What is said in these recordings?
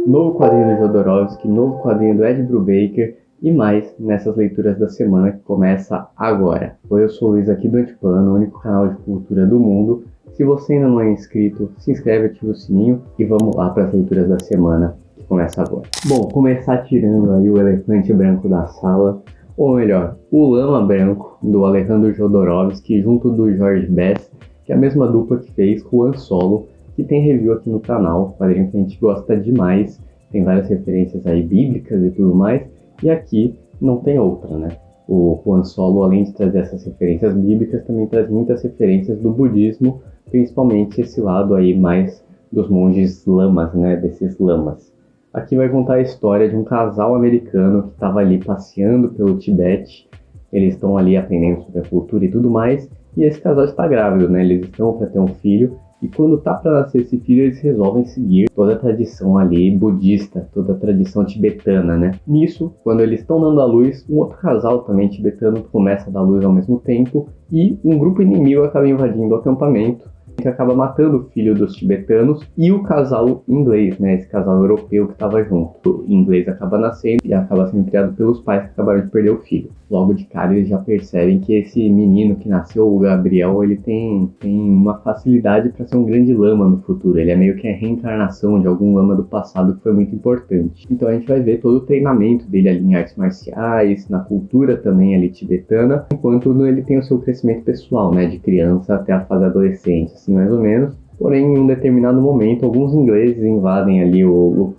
novo quadrinho do Jodorowsky, novo quadrinho do Ed Brubaker e mais nessas leituras da semana que começa agora. Oi, eu sou o Luiz aqui do Antiplano, o único canal de cultura do mundo. Se você ainda não é inscrito, se inscreve, ativa o sininho e vamos lá para as leituras da semana que começa agora. Bom, começar tirando aí o elefante branco da sala, ou melhor, o Lama Branco do Alejandro Jodorowsky junto do Jorge Bess, que é a mesma dupla que fez Juan Solo, que tem review aqui no canal, quadrinho que a gente gosta demais, tem várias referências aí bíblicas e tudo mais, e aqui não tem outra, né? O Juan Solo, além de trazer essas referências bíblicas, também traz muitas referências do budismo, principalmente esse lado aí mais dos monges lamas, né? Desses lamas. Aqui vai contar a história de um casal americano que estava ali passeando pelo Tibete, eles estão ali aprendendo sobre a cultura e tudo mais, e esse casal está grávido, né? Eles estão para ter um filho, e quando tá para nascer esse filho, eles resolvem seguir toda a tradição ali budista, toda a tradição tibetana, né? Nisso, quando eles estão dando à luz, um outro casal também tibetano começa a dar luz ao mesmo tempo, e um grupo inimigo acaba invadindo o acampamento, que acaba matando o filho dos tibetanos e o casal inglês, né? Esse casal europeu que estava junto. O inglês acaba nascendo e acaba sendo criado pelos pais que acabaram de perder o filho. Logo de cara eles já percebem que esse menino que nasceu, o Gabriel, ele tem uma facilidade para ser um grande lama no futuro. Ele é meio que a reencarnação de algum lama do passado que foi muito importante. Então a gente vai ver todo o treinamento dele ali em artes marciais, na cultura também ali tibetana, enquanto ele tem o seu crescimento pessoal, né? De criança até a fase adolescente, assim mais ou menos. Porém, em um determinado momento, alguns ingleses invadem ali o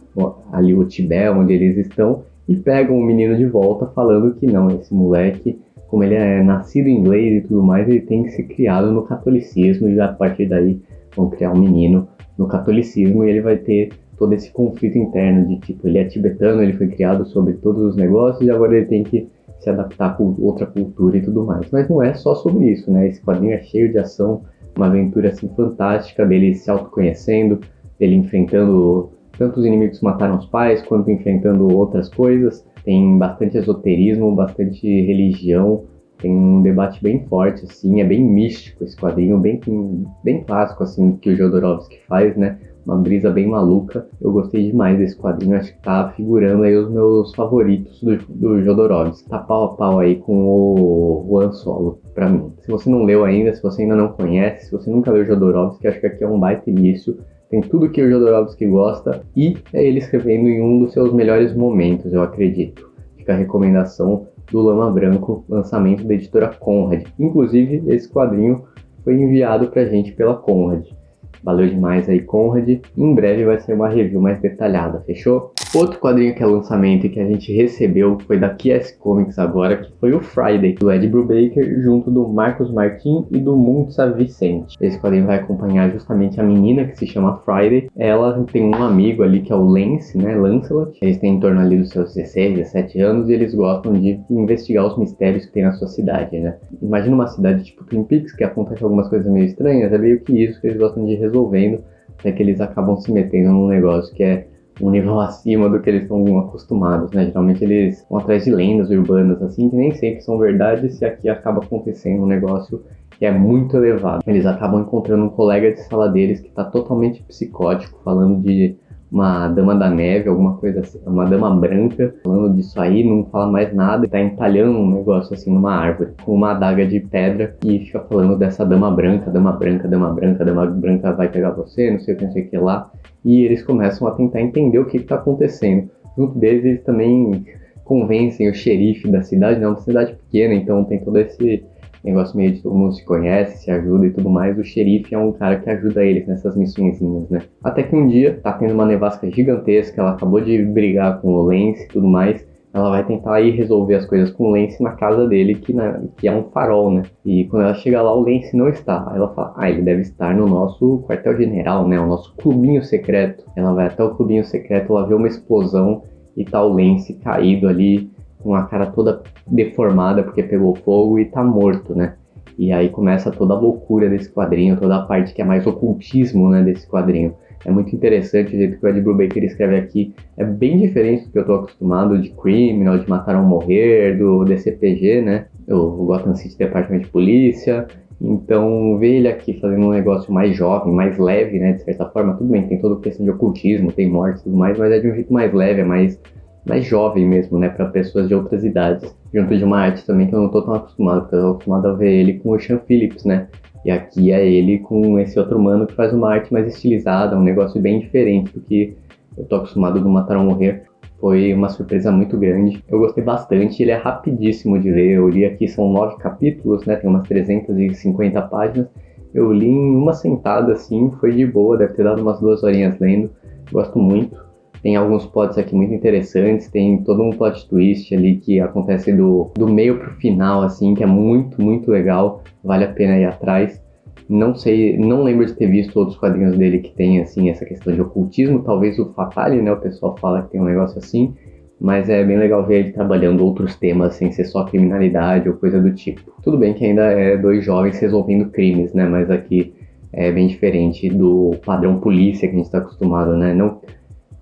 Tibete, onde eles estão, e pegam o menino de volta, falando que não, esse moleque, como ele é nascido inglês e tudo mais, ele tem que ser criado no catolicismo, e a partir daí vão criar um menino no catolicismo, e ele vai ter todo esse conflito interno de tipo, ele é tibetano, ele foi criado sobre todos os negócios, e agora ele tem que se adaptar com outra cultura e tudo mais. Mas não é só sobre isso, né? Esse quadrinho é cheio de ação, uma aventura assim fantástica dele se autoconhecendo, dele enfrentando tanto os inimigos que mataram os pais, quanto enfrentando outras coisas. Tem bastante esoterismo, bastante religião, tem um debate bem forte, assim, é bem místico esse quadrinho, bem clássico, assim, que o Jodorowsky faz, né? Uma brisa bem maluca. Eu gostei demais desse quadrinho, acho que tá figurando aí os meus favoritos do Jodorowsky. Tá pau a pau aí com o Juan Solo, pra mim. Se você não leu ainda, se você ainda não conhece, se você nunca leu Jodorowsky, acho que aqui é um baita início. Tem tudo que o Jodorowsky gosta e é ele escrevendo em um dos seus melhores momentos, eu acredito. Fica a recomendação do Lama Branco, lançamento da editora Conrad. Inclusive, esse quadrinho foi enviado pra gente pela Conrad. Valeu demais aí, Conrad. Em breve vai ser uma review mais detalhada, fechou? Outro quadrinho que é lançamento e que a gente recebeu foi da QS Comics agora, que foi o Friday, do Ed Brubaker, junto do Marcos Martin e do Muntsa Vicente. Esse quadrinho vai acompanhar justamente a menina que se chama Friday. Ela tem um amigo ali que é o Lance, né, Lancelot. Eles têm em torno ali dos seus 16, 17 anos e eles gostam de investigar os mistérios que tem na sua cidade, né? Imagina uma cidade tipo Twin Peaks, que acontece algumas coisas meio estranhas, é meio que isso que eles gostam de resolvendo, até que eles acabam se metendo num negócio que é um nível acima do que eles estão acostumados, né? Geralmente eles vão atrás de lendas urbanas, assim, que nem sempre são verdades, e aqui acaba acontecendo um negócio que é muito elevado. Eles acabam encontrando um colega de sala deles que está totalmente psicótico, falando de uma dama da neve, alguma coisa assim, uma dama branca, falando disso aí, não fala mais nada, e tá entalhando um negócio assim numa árvore, com uma adaga de pedra, e fica falando dessa dama branca, dama branca, dama branca, dama branca vai pegar você, não sei o que lá, e eles começam a tentar entender o que tá acontecendo. Junto deles, eles também convencem o xerife da cidade, né, uma cidade pequena, então tem todo esse negócio meio de todo mundo se conhece, se ajuda e tudo mais. O xerife é um cara que ajuda eles nessas missõezinhas, né? Até que um dia, tá tendo uma nevasca gigantesca, ela acabou de brigar com o Lance e tudo mais, ela vai tentar ir resolver as coisas com o Lance na casa dele, que é um farol, né? E quando ela chega lá, o Lance não está. Aí ela fala, ele deve estar no nosso quartel-general, né? O nosso clubinho secreto. Ela vai até o clubinho secreto, ela vê uma explosão e tá o Lance caído ali, com a cara toda deformada porque pegou fogo e tá morto, né? E aí começa toda a loucura desse quadrinho, toda a parte que é mais ocultismo, né, desse quadrinho. É muito interessante o jeito que o Ed Brubaker escreve aqui. É bem diferente do que eu tô acostumado de Criminal, de Matar ou Morrer, do DCPG, né? O Gotham City Department de Polícia. Então, ver ele aqui fazendo um negócio mais jovem, mais leve, né, de certa forma, tudo bem, tem toda a questão de ocultismo, tem morte e tudo mais, mas é de um jeito mais leve, é mais jovem mesmo, né, para pessoas de outras idades. Junto de uma arte também que eu não tô tão acostumado, porque eu tô acostumado a ver ele com o Sean Phillips, né, e aqui é ele com esse outro mano que faz uma arte mais estilizada, um negócio bem diferente do que eu tô acostumado do Matar ou Morrer. Foi uma surpresa muito grande. Eu gostei bastante, ele é rapidíssimo de ler. Eu li aqui, são 9 capítulos, né? Tem umas 350 páginas. Eu li em uma sentada, assim, foi de boa, deve ter dado umas 2 horinhas lendo. Gosto muito. Tem alguns plots aqui muito interessantes, tem todo um plot twist ali que acontece do meio pro final, assim, que é muito, muito legal. Vale a pena ir atrás. Não sei, não lembro de ter visto outros quadrinhos dele que tem, assim, essa questão de ocultismo. Talvez o Fatale, né? O pessoal fala que tem um negócio assim. Mas é bem legal ver ele trabalhando outros temas, sem ser só criminalidade ou coisa do tipo. Tudo bem que ainda é 2 jovens resolvendo crimes, né? Mas aqui é bem diferente do padrão polícia que a gente está acostumado, né? Não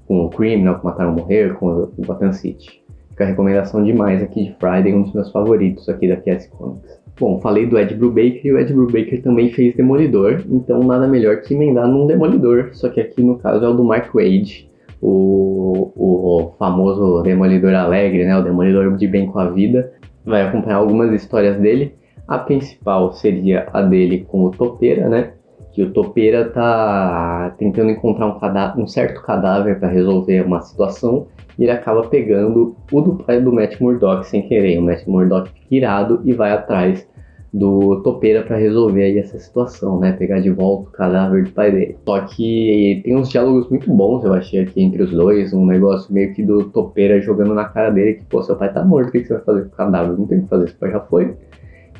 com o Criminal, com Matar ou Morrer, com o Gotham City. Fica a recomendação demais aqui de Friday, um dos meus favoritos aqui da PS Comics. Bom, falei do Ed Brubaker e o Ed Brubaker também fez Demolidor, então nada melhor que emendar num Demolidor, só que aqui no caso é o do Mark Waid, o famoso Demolidor alegre, né, o Demolidor de bem com a vida. Vai acompanhar algumas histórias dele. A principal seria a dele com o Topeira, né, que o Topeira tá tentando encontrar um certo cadáver para resolver uma situação, e ele acaba pegando o do pai do Matt Murdock sem querer. O Matt Murdock fica irado e vai atrás do Topeira para resolver aí essa situação, né? Pegar de volta o cadáver do pai dele. Só que tem uns diálogos muito bons, eu achei, aqui entre os dois. Um negócio meio que do Topeira jogando na cara dele que, pô, seu pai tá morto, o que você vai fazer com o cadáver? Não tem o que fazer, seu pai já foi.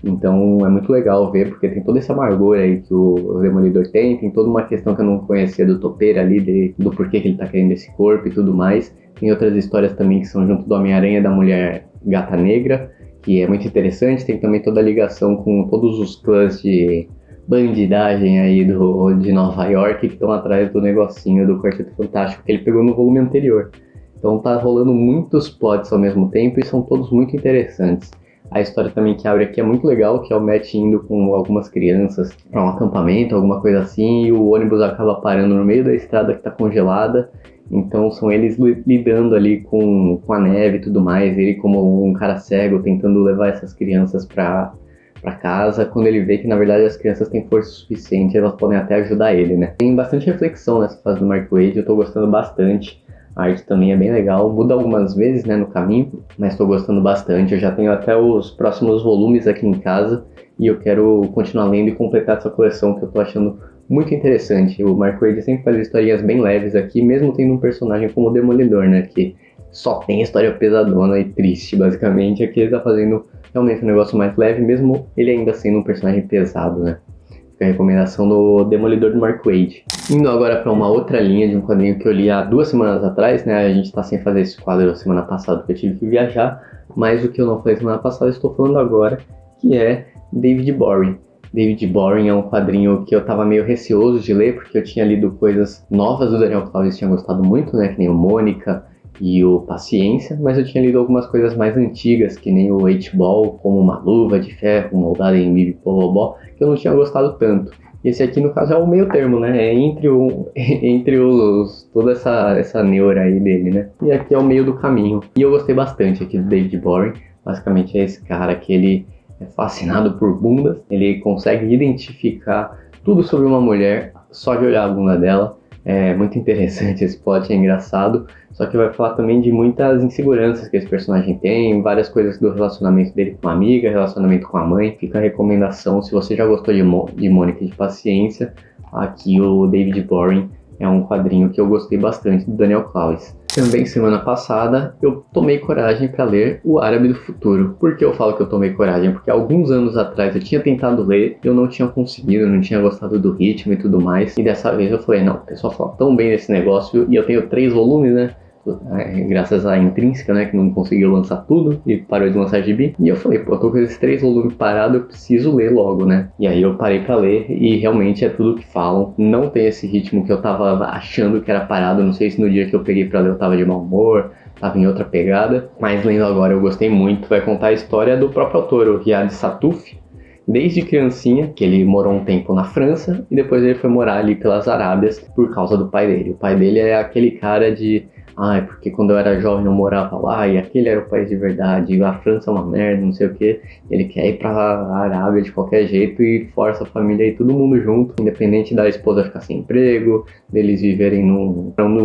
Então é muito legal ver, porque tem toda essa amargura aí que o Demolidor tem toda uma questão que eu não conhecia do Topeira ali, do porquê que ele tá querendo esse corpo e tudo mais. Tem outras histórias também que são junto do Homem-Aranha e da Mulher Gata Negra, que é muito interessante. Tem também toda a ligação com todos os clãs de bandidagem aí de Nova York que estão atrás do negocinho do Quarteto Fantástico que ele pegou no volume anterior. Então tá rolando muitos plots ao mesmo tempo e são todos muito interessantes. A história também que abre aqui é muito legal, que é o Matt indo com algumas crianças para um acampamento, alguma coisa assim, e o ônibus acaba parando no meio da estrada que está congelada. Então são eles lidando ali com a neve e tudo mais, ele como um cara cego tentando levar essas crianças para casa, quando ele vê que na verdade as crianças têm força suficiente, elas podem até ajudar ele, né? Tem bastante reflexão nessa fase do Mark Waid, eu tô gostando bastante. A arte também é bem legal, muda algumas vezes, né, no caminho, mas estou gostando bastante. Eu já tenho até os próximos volumes aqui em casa e eu quero continuar lendo e completar essa coleção que eu tô achando muito interessante. O Mark Waid sempre faz historinhas bem leves aqui, mesmo tendo um personagem como o Demolidor, né, que só tem história pesadona e triste, basicamente. Aqui ele tá fazendo realmente um negócio mais leve, mesmo ele ainda sendo um personagem pesado, né. Fica a recomendação do Demolidor do Mark Waid. Indo agora para uma outra linha de um quadrinho que eu li há 2 semanas atrás, né? A gente tá sem fazer esse quadro semana passada porque eu tive que viajar, mas o que eu não falei semana passada eu estou falando agora, que é David Boring. David Boring é um quadrinho que eu tava meio receoso de ler, porque eu tinha lido coisas novas do Daniel Clowes, tinha gostado muito, né? Que nem o Mônica e o Paciência, mas eu tinha lido algumas coisas mais antigas, que nem o H-Ball, como Uma Luva de Ferro, moldada em Bibi Bobó, que eu não tinha gostado tanto. Esse aqui, no caso, é o meio termo, né? É entre toda essa neura aí dele, né? E aqui é o meio do caminho. E eu gostei bastante aqui do David Boring. Basicamente é esse cara que ele é fascinado por bundas. Ele consegue identificar tudo sobre uma mulher só de olhar a bunda dela. É muito interessante esse plot, é engraçado. Só que vai falar também de muitas inseguranças que esse personagem tem, várias coisas do relacionamento dele com a amiga, relacionamento com a mãe. Fica a recomendação, se você já gostou de Mônica e de Paciência, aqui o David Boring é um quadrinho que eu gostei bastante do Daniel Clowes. Também semana passada eu tomei coragem para ler O Árabe do Futuro. Por que eu falo que eu tomei coragem? Porque alguns anos atrás eu tinha tentado ler, eu não tinha conseguido, não tinha gostado do ritmo e tudo mais. E dessa vez eu falei, não, o pessoal fala tão bem desse negócio, e eu tenho 3 volumes, né? Graças à Intrínseca, né, que não conseguiu lançar tudo e parou de lançar gibi. E eu falei, pô, eu tô com esses 3 volumes parados, eu preciso ler logo, né? E aí eu parei pra ler e realmente é tudo que falam. Não tem esse ritmo que eu tava achando que era parado. Não sei se no dia que eu peguei pra ler eu tava de mau humor, tava em outra pegada. Mas lendo agora eu gostei muito. Vai contar a história do próprio autor, o Riad Sattouf, desde criancinha, que ele morou um tempo na França e depois ele foi morar ali pelas Arábias por causa do pai dele. O pai dele é aquele cara de porque quando eu era jovem eu morava lá e aquele era o país de verdade, a França é uma merda, não sei o que. Ele quer ir pra Arábia de qualquer jeito e força a família e todo mundo junto, independente da esposa ficar sem emprego, deles viverem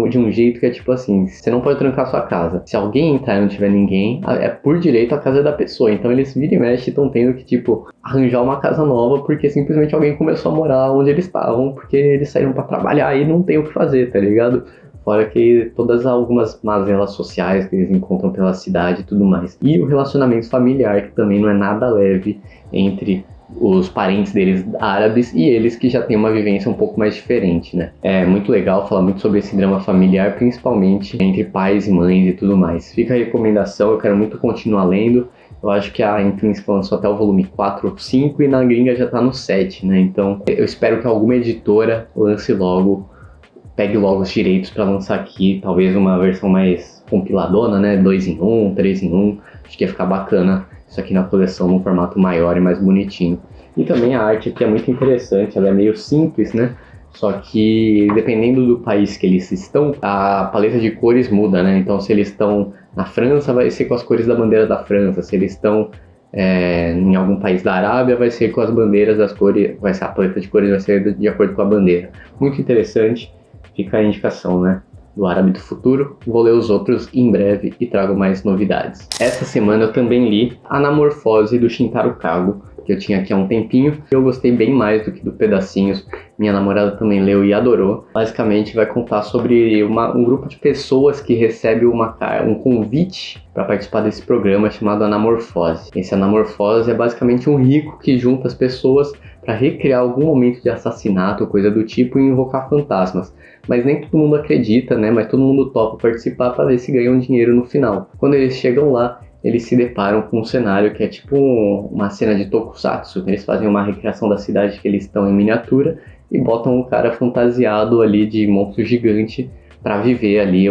de um jeito que é tipo assim, você não pode trancar sua casa. Se alguém entrar e não tiver ninguém, é por direito a casa da pessoa. Então eles vira e mexe estão tendo que, tipo, arranjar uma casa nova porque simplesmente alguém começou a morar onde eles estavam, porque eles saíram pra trabalhar e não tem o que fazer, tá ligado? Fora que algumas mazelas sociais que eles encontram pela cidade e tudo mais. E o relacionamento familiar, que também não é nada leve entre os parentes deles árabes e eles que já têm uma vivência um pouco mais diferente, né? É muito legal falar muito sobre esse drama familiar, principalmente entre pais e mães e tudo mais. Fica a recomendação, eu quero muito continuar lendo. Eu acho que a Intrínseca lançou até o volume 4 ou 5 e na gringa já tá no 7, né? Então eu espero que alguma editora lance logo, pegue logo os direitos para lançar aqui, talvez uma versão mais compiladona, né? 2 em 1, 3 em 1. Acho que ia ficar bacana isso aqui na coleção num formato maior e mais bonitinho. E também a arte aqui é muito interessante, ela é meio simples, né? Só que dependendo do país que eles estão, a paleta de cores muda, né? Então se eles estão na França, vai ser com as cores da bandeira da França. Se eles estão em algum país da Arábia, vai ser com as bandeiras das cores, a paleta de cores vai ser de acordo com a bandeira. Muito interessante. Fica a indicação, né, do Árabe do Futuro. Vou ler os outros em breve e trago mais novidades. Essa semana eu também li Anamorfose do Shintaro Kago, que eu tinha aqui há um tempinho. Eu gostei bem mais do que do Pedacinhos. Minha namorada também leu e adorou. Basicamente vai contar sobre um grupo de pessoas que recebe um convite para participar desse programa chamado Anamorfose. Esse Anamorfose é basicamente um rico que junta as pessoas para recriar algum momento de assassinato ou coisa do tipo e invocar fantasmas. Mas nem todo mundo acredita, né? Mas todo mundo topa participar para ver se ganham dinheiro no final. Quando eles chegam lá, eles se deparam com um cenário que é tipo uma cena de tokusatsu. Eles fazem uma recriação da cidade que eles estão em miniatura e botam um cara fantasiado ali de monstro gigante para viver ali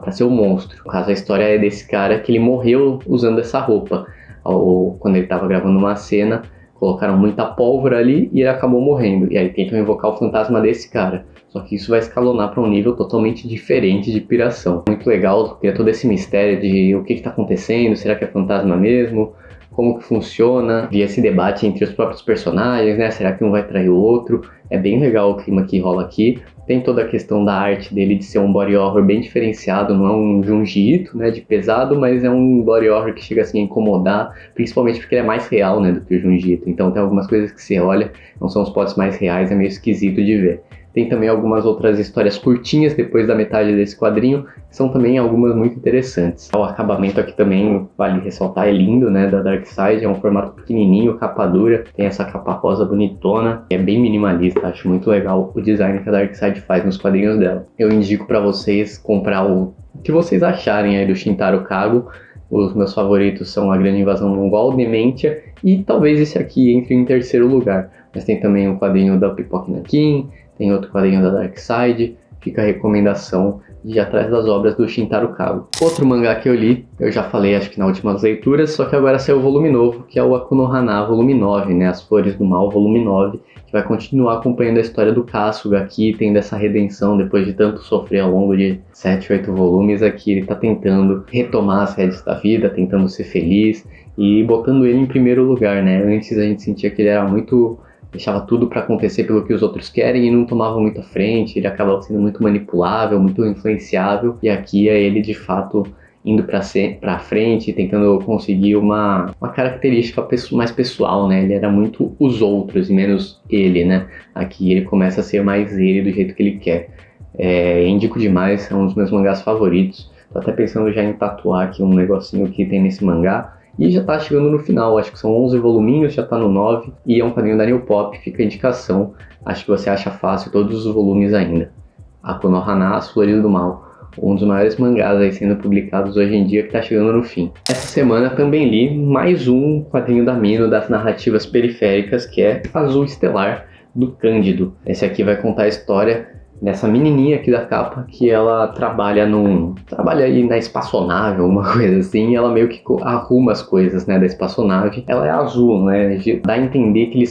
para ser um monstro. No caso, a história é desse cara que ele morreu usando essa roupa. Quando ele estava gravando uma cena, colocaram muita pólvora ali e ele acabou morrendo. E aí tentam invocar o fantasma desse cara. Só que isso vai escalonar para um nível totalmente diferente de piração. Muito legal, cria todo esse mistério de o que está acontecendo, será que é fantasma mesmo? Como que funciona? E esse debate entre os próprios personagens, né? Será que um vai trair o outro? É bem legal o clima que rola aqui. Tem toda a questão da arte dele de ser um body horror bem diferenciado, não é um Junji Ito, né, de pesado, mas é um body horror que chega assim a incomodar, principalmente porque ele é mais real, né, do que o Junji Ito. Então tem algumas coisas que você olha, não são os plots mais reais, é meio esquisito de ver. Tem também algumas outras histórias curtinhas depois da metade desse quadrinho, que são também algumas muito interessantes. O acabamento aqui também, vale ressaltar, é lindo, né, da Darkseid, é um formato pequenininho, capa dura, tem essa capa rosa bonitona, é bem minimalista, acho muito legal o design que a Darkseid faz nos quadrinhos dela. Eu indico para vocês comprar o que vocês acharem aí do Shintaro Kago. Os meus favoritos são A Grande Invasão Mongol, Dementia e talvez esse aqui entre em terceiro lugar. Mas tem também o quadrinho da Pipoca Nankin, tem outro quadrinho da Darkseid, fica a recomendação de ir atrás das obras do Shintaro Kago. Outro mangá que eu li, eu já falei acho que nas últimas leituras, só que agora saiu o volume novo, que é o Akunohana volume 9, né, As Flores do Mal volume 9, que vai continuar acompanhando a história do Kasuga aqui, tendo essa redenção depois de tanto sofrer ao longo de 7, 8 volumes. Aqui ele tá tentando retomar as rédeas da vida, tentando ser feliz e botando ele em primeiro lugar, né. Antes a gente sentia que ele era deixava tudo para acontecer pelo que os outros querem e não tomava muito à frente, ele acabava sendo muito manipulável, muito influenciável, e aqui é ele de fato indo para frente, tentando conseguir uma característica mais pessoal, né? Ele era muito os outros e menos ele, né? Aqui ele começa a ser mais ele do jeito que ele quer. Indico demais, é um dos meus mangás favoritos. Tô até pensando já em tatuar aqui um negocinho que tem nesse mangá. E já tá chegando no final, acho que são 11 voluminhos, já tá no 9, e é um quadrinho da New Pop, fica a indicação, acho que você acha fácil todos os volumes ainda. Akunohana, As Flores do Mal, um dos maiores mangás aí sendo publicados hoje em dia que tá chegando no fim. Essa semana também li mais um quadrinho da Mino das narrativas periféricas, que é Azul Estelar, do Cândido. Esse aqui vai contar a história dessa menininha aqui da capa, que ela trabalha aí na espaçonave, alguma coisa assim, e ela meio que arruma as coisas, né, da espaçonave. Ela é azul, né, dá a entender que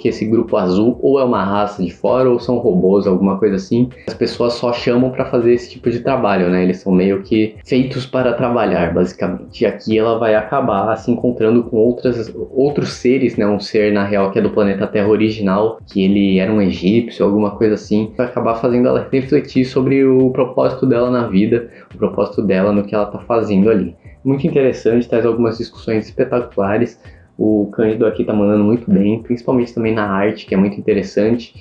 esse grupo azul ou é uma raça de fora ou são robôs, alguma coisa assim. As pessoas só chamam para fazer esse tipo de trabalho, né, eles são meio que feitos para trabalhar, basicamente. E aqui ela vai acabar se encontrando com outros seres, né, um ser na real que é do planeta Terra original, que ele era um egípcio, alguma coisa assim, vai acabar fazendo ela refletir sobre o propósito dela na vida, o propósito dela no que ela está fazendo ali. Muito interessante, traz algumas discussões espetaculares. O Cândido aqui está mandando muito bem, principalmente também na arte, que é muito interessante.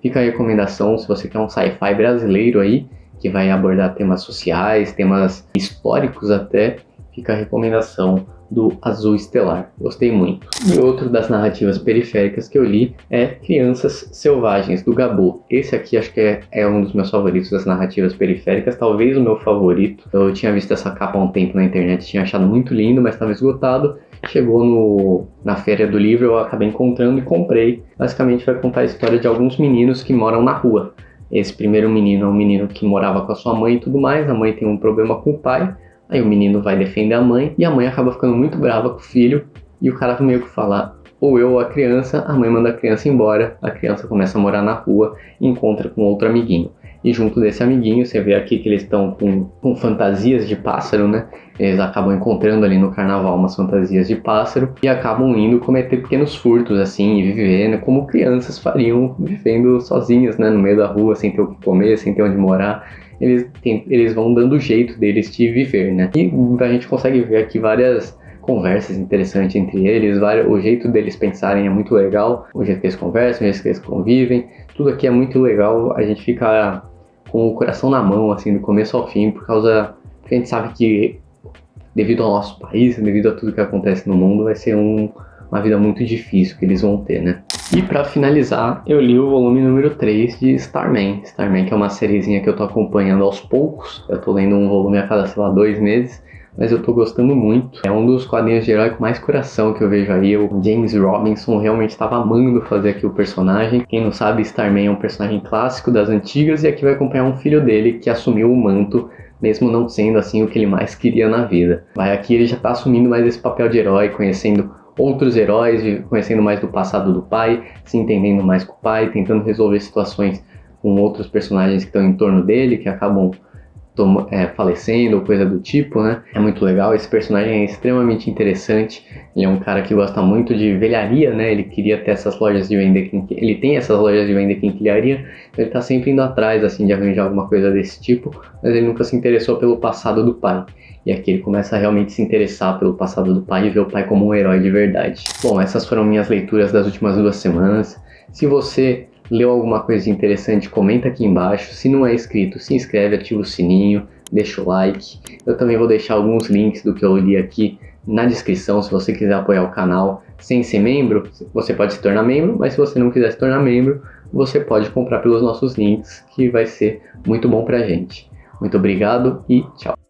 Fica a recomendação, se você quer um sci-fi brasileiro aí, que vai abordar temas sociais, temas históricos até, fica a recomendação do Azul Estelar. Gostei muito. E outro das narrativas periféricas que eu li é Crianças Selvagens, do Gabo. Esse aqui acho que é um dos meus favoritos das narrativas periféricas, talvez o meu favorito. Eu tinha visto essa capa há um tempo na internet, tinha achado muito lindo, mas estava esgotado. Chegou na feira do livro, eu acabei encontrando e comprei. Basicamente vai contar a história de alguns meninos que moram na rua. Esse primeiro menino é um menino que morava com a sua mãe e tudo mais, a mãe tem um problema com o pai. Aí o menino vai defender a mãe e a mãe acaba ficando muito brava com o filho e o cara meio que fala, ou eu ou a criança, a mãe manda a criança embora, a criança começa a morar na rua e encontra com outro amiguinho. E junto desse amiguinho, você vê aqui que eles estão com fantasias de pássaro, né? Eles acabam encontrando ali no carnaval umas fantasias de pássaro e acabam indo cometer pequenos furtos, assim, e vivendo como crianças fariam, vivendo sozinhas, né? No meio da rua, sem ter o que comer, sem ter onde morar. Eles vão dando o jeito deles de viver, né? E a gente consegue ver aqui várias conversas interessantes entre eles, o jeito deles pensarem é muito legal, o jeito que eles conversam, o jeito que eles convivem, tudo aqui é muito legal, a gente fica com o coração na mão, assim, do começo ao fim, porque a gente sabe que devido ao nosso país, devido a tudo que acontece no mundo, vai ser uma vida muito difícil que eles vão ter, né? E pra finalizar, eu li o volume número 3 de Starman. Starman, que é uma sériezinha que eu tô acompanhando aos poucos. Eu tô lendo um volume a cada, sei lá, 2 meses. Mas eu tô gostando muito. É um dos quadrinhos de herói com mais coração que eu vejo aí. O James Robinson realmente estava amando fazer aqui o personagem. Quem não sabe, Starman é um personagem clássico das antigas. E aqui vai acompanhar um filho dele que assumiu o manto, mesmo não sendo assim o que ele mais queria na vida. Aqui ele já tá assumindo mais esse papel de herói, conhecendo outros heróis, conhecendo mais do passado do pai, se entendendo mais com o pai, tentando resolver situações com outros personagens que estão em torno dele, que acabam falecendo ou coisa do tipo, né? É muito legal, esse personagem é extremamente interessante, ele é um cara que gosta muito de velharia, né? Ele queria ter essas lojas de vender, ele tem essas lojas de vender quinquilharia, então ele tá sempre indo atrás, assim, de arranjar alguma coisa desse tipo, mas ele nunca se interessou pelo passado do pai. E aqui ele começa a realmente se interessar pelo passado do pai e ver o pai como um herói de verdade. Bom, essas foram minhas leituras das últimas 2 semanas. Se você leu alguma coisa interessante, comenta aqui embaixo. Se não é inscrito, se inscreve, ativa o sininho, deixa o like. Eu também vou deixar alguns links do que eu li aqui na descrição, se você quiser apoiar o canal sem ser membro. Você pode se tornar membro, mas se você não quiser se tornar membro, você pode comprar pelos nossos links, que vai ser muito bom pra gente. Muito obrigado e tchau!